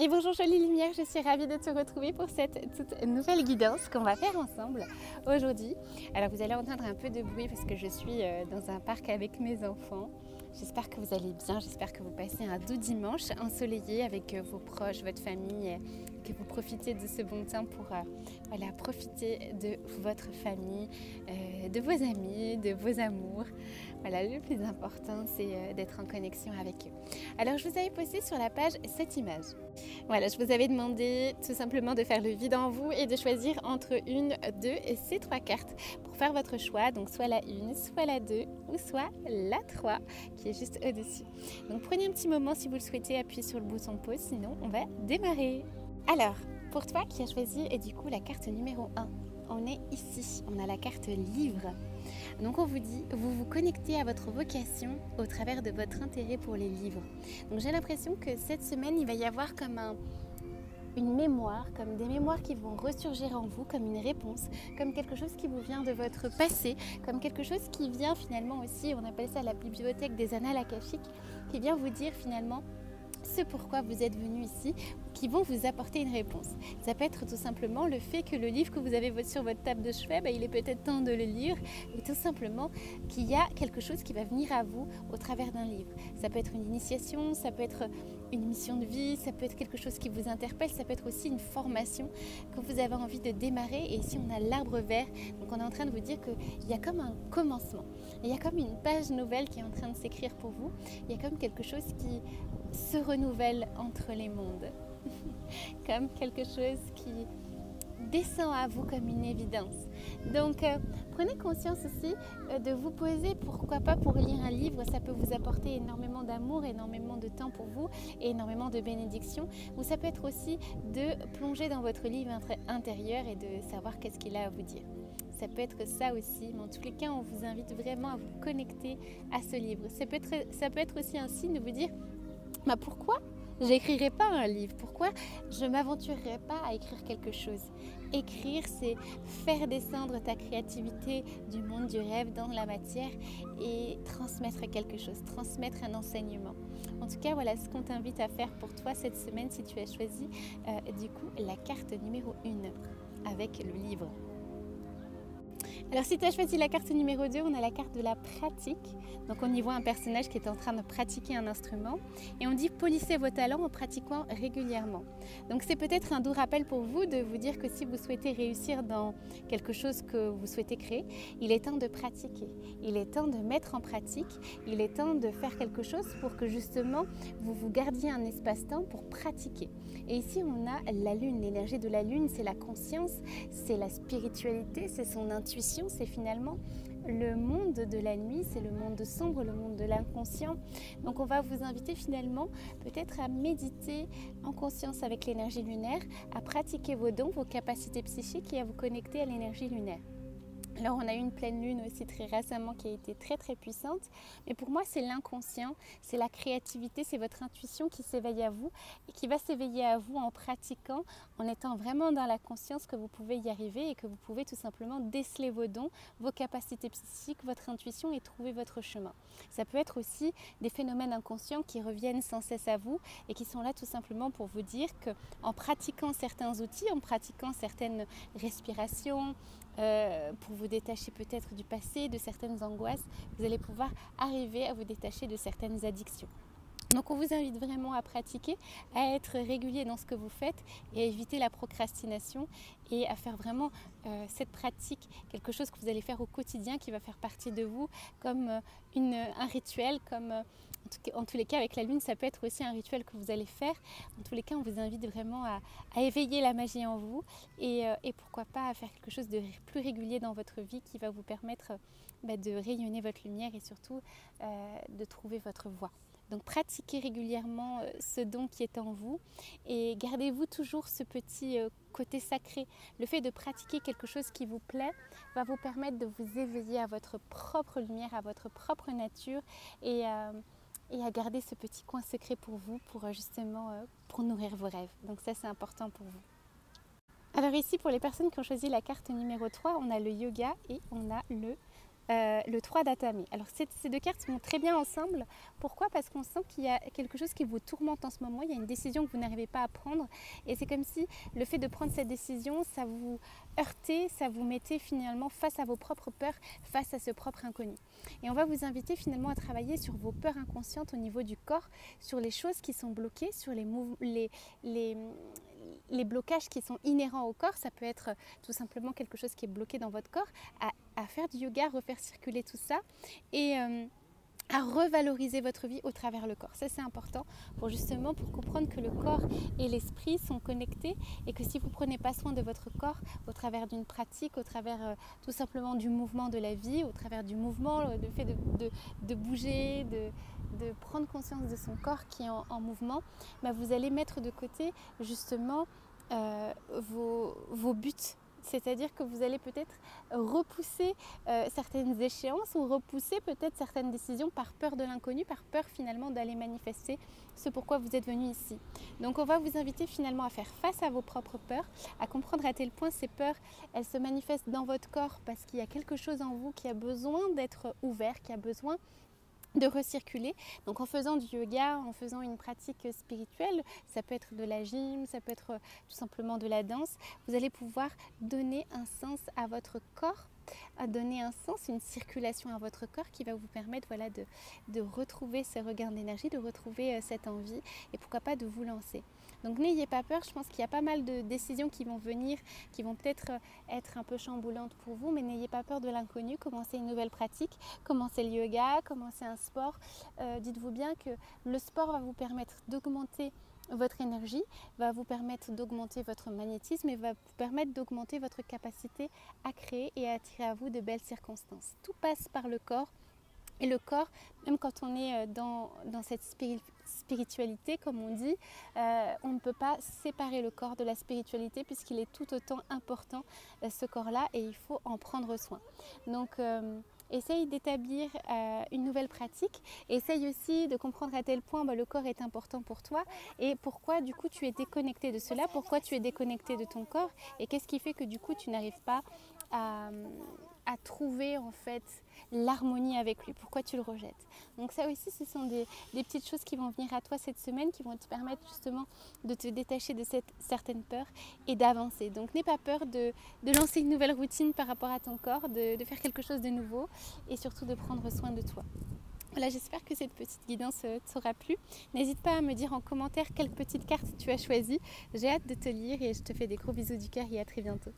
Et bonjour jolie lumière, je suis ravie de te retrouver pour cette toute nouvelle guidance qu'on va faire ensemble aujourd'hui. Alors vous allez entendre un peu de bruit parce que je suis dans un parc avec mes enfants. J'espère que vous allez bien, j'espère que vous passez un doux dimanche ensoleillé avec vos proches, votre famille, que vous profitez de ce bon temps pour profiter de votre famille, de vos amis, de vos amours. Voilà, le plus important c'est d'être en connexion avec eux. Alors je vous avais posté sur la page cette image. Voilà, je vous avais demandé tout simplement de faire le vide en vous et de choisir entre une, deux et ces trois cartes pour faire votre choix. Donc soit la 1, soit la 2 ou soit la 3 qui est juste au-dessus. Donc prenez un petit moment si vous le souhaitez, appuyez sur le bouton pause, sinon on va démarrer. Alors, pour toi qui as choisi et du coup la carte numéro 1, on est ici, on a la carte livre. Donc on vous dit, vous vous connectez à votre vocation au travers de votre intérêt pour les livres. Donc j'ai l'impression que cette semaine, il va y avoir comme une mémoire, comme des mémoires qui vont ressurgir en vous, comme une réponse, comme quelque chose qui vous vient de votre passé, comme quelque chose qui vient finalement aussi, on appelle ça la bibliothèque des annales akashiques, qui vient vous dire finalement ce pourquoi vous êtes venu ici, qui vont vous apporter une réponse. Ça peut être tout simplement le fait que le livre que vous avez sur votre table de chevet, il est peut-être temps de le lire, ou tout simplement qu'il y a quelque chose qui va venir à vous au travers d'un livre. Ça peut être une initiation, ça peut être une mission de vie, ça peut être quelque chose qui vous interpelle, ça peut être aussi une formation que vous avez envie de démarrer. Et ici on a l'arbre vert, donc on est en train de vous dire qu'il y a comme un commencement, il y a comme une page nouvelle qui est en train de s'écrire pour vous, il y a comme quelque chose qui se renouvelle entre les mondes, comme quelque chose qui descend à vous comme une évidence. Donc prenez conscience aussi de vous poser, pourquoi pas pour lire un livre, ça peut vous apporter énormément d'amour, énormément de temps pour vous et énormément de bénédictions, ou ça peut être aussi de plonger dans votre livre intérieur et de savoir qu'est-ce qu'il a à vous dire. Ça peut être ça aussi, mais en tous les cas on vous invite vraiment à vous connecter à ce livre. Ça peut être aussi un signe de vous dire pourquoi j'écrirai pas un livre? Pourquoi je ne m'aventurerai pas à écrire quelque chose? Écrire, c'est faire descendre ta créativité du monde du rêve dans la matière et transmettre quelque chose, transmettre un enseignement. En tout cas, voilà ce qu'on t'invite à faire pour toi cette semaine si tu as choisi du coup la carte numéro 1 avec le livre. Alors si tu as choisi la carte numéro 2, on a la carte de la pratique. Donc on y voit un personnage qui est en train de pratiquer un instrument. Et on dit polissez vos talents en pratiquant régulièrement. Donc c'est peut-être un doux rappel pour vous de vous dire que si vous souhaitez réussir dans quelque chose que vous souhaitez créer, il est temps de pratiquer. Il est temps de mettre en pratique. Il est temps de faire quelque chose pour que justement vous vous gardiez un espace-temps pour pratiquer. Et ici on a la lune. L'énergie de la lune, c'est la conscience, c'est la spiritualité, c'est son intuition. C'est finalement le monde de la nuit, c'est le monde sombre, le monde de l'inconscient. Donc on va vous inviter finalement peut-être à méditer en conscience avec l'énergie lunaire, à pratiquer vos dons, vos capacités psychiques et à vous connecter à l'énergie lunaire. Alors on a eu une pleine lune aussi très récemment qui a été très très puissante, mais pour moi c'est l'inconscient, c'est la créativité, c'est votre intuition qui s'éveille à vous et qui va s'éveiller à vous en pratiquant, en étant vraiment dans la conscience que vous pouvez y arriver et que vous pouvez tout simplement déceler vos dons, vos capacités psychiques, votre intuition et trouver votre chemin. Ça peut être aussi des phénomènes inconscients qui reviennent sans cesse à vous et qui sont là tout simplement pour vous dire qu'en pratiquant certains outils, en pratiquant certaines respirations, pour vous détacher peut-être du passé, de certaines angoisses, vous allez pouvoir arriver à vous détacher de certaines addictions. Donc on vous invite vraiment à pratiquer, à être régulier dans ce que vous faites et à éviter la procrastination et à faire vraiment cette pratique, quelque chose que vous allez faire au quotidien qui va faire partie de vous comme un rituel, comme en tous les cas avec la lune ça peut être aussi un rituel que vous allez faire. En tous les cas on vous invite vraiment à éveiller la magie en vous et pourquoi pas à faire quelque chose de plus régulier dans votre vie qui va vous permettre de rayonner votre lumière et surtout de trouver votre voie. Donc pratiquez régulièrement ce don qui est en vous et gardez-vous toujours ce petit côté sacré. Le fait de pratiquer quelque chose qui vous plaît va vous permettre de vous éveiller à votre propre lumière, à votre propre nature et à garder ce petit coin secret pour vous, pour justement pour nourrir vos rêves. Donc ça c'est important pour vous. Alors ici pour les personnes qui ont choisi la carte numéro 3, on a le yoga et on a le le 3 d'Atame. Alors ces deux cartes vont très bien ensemble. Pourquoi? Parce qu'on sent qu'il y a quelque chose qui vous tourmente en ce moment, il y a une décision que vous n'arrivez pas à prendre et c'est comme si le fait de prendre cette décision, ça vous heurtait, ça vous mettait finalement face à vos propres peurs, face à ce propre inconnu. Et on va vous inviter finalement à travailler sur vos peurs inconscientes au niveau du corps, sur les choses qui sont bloquées, sur les blocages qui sont inhérents au corps. Ça peut être tout simplement quelque chose qui est bloqué dans votre corps, à faire du yoga, refaire circuler tout ça et à revaloriser votre vie au travers le corps. Ça c'est important pour comprendre que le corps et l'esprit sont connectés et que si vous ne prenez pas soin de votre corps au travers d'une pratique, au travers tout simplement du mouvement de la vie, au travers du mouvement, le fait de bouger, de prendre conscience de son corps qui est en mouvement, vous allez mettre de côté justement vos buts. C'est-à-dire que vous allez peut-être repousser certaines échéances ou repousser peut-être certaines décisions par peur de l'inconnu, par peur finalement d'aller manifester ce pourquoi vous êtes venu ici. Donc on va vous inviter finalement à faire face à vos propres peurs, à comprendre à tel point ces peurs, elles se manifestent dans votre corps parce qu'il y a quelque chose en vous qui a besoin d'être ouvert, qui a besoin de recirculer. Donc en faisant du yoga, en faisant une pratique spirituelle, ça peut être de la gym, ça peut être tout simplement de la danse, vous allez pouvoir donner un sens à votre corps, à donner un sens, une circulation à votre corps qui va vous permettre de retrouver ce regain d'énergie, de retrouver cette envie et pourquoi pas de vous lancer. Donc n'ayez pas peur, je pense qu'il y a pas mal de décisions qui vont venir, qui vont peut-être être un peu chamboulantes pour vous, mais n'ayez pas peur de l'inconnu, commencez une nouvelle pratique, commencez le yoga, commencez un sport. Dites-vous bien que le sport va vous permettre d'augmenter votre énergie, va vous permettre d'augmenter votre magnétisme et va vous permettre d'augmenter votre capacité à créer et à attirer à vous de belles circonstances. Tout passe par le corps. Et le corps, même quand on est dans cette spiritualité, comme on dit, on ne peut pas séparer le corps de la spiritualité puisqu'il est tout autant important, ce corps-là, et il faut en prendre soin. Donc, essaye d'établir une nouvelle pratique. Essaye aussi de comprendre à tel point le corps est important pour toi et pourquoi du coup tu es déconnecté de cela, pourquoi tu es déconnecté de ton corps et qu'est-ce qui fait que du coup tu n'arrives pas à trouver en fait l'harmonie avec lui, pourquoi tu le rejettes. Donc ça aussi ce sont des petites choses qui vont venir à toi cette semaine qui vont te permettre justement de te détacher de cette certaine peur et d'avancer. Donc n'aie pas peur de lancer une nouvelle routine par rapport à ton corps, de faire quelque chose de nouveau et surtout de prendre soin de toi. Voilà, j'espère que cette petite guidance t'aura plu. N'hésite pas à me dire en commentaire quelle petite carte tu as choisie. J'ai hâte de te lire et je te fais des gros bisous du cœur et à très bientôt.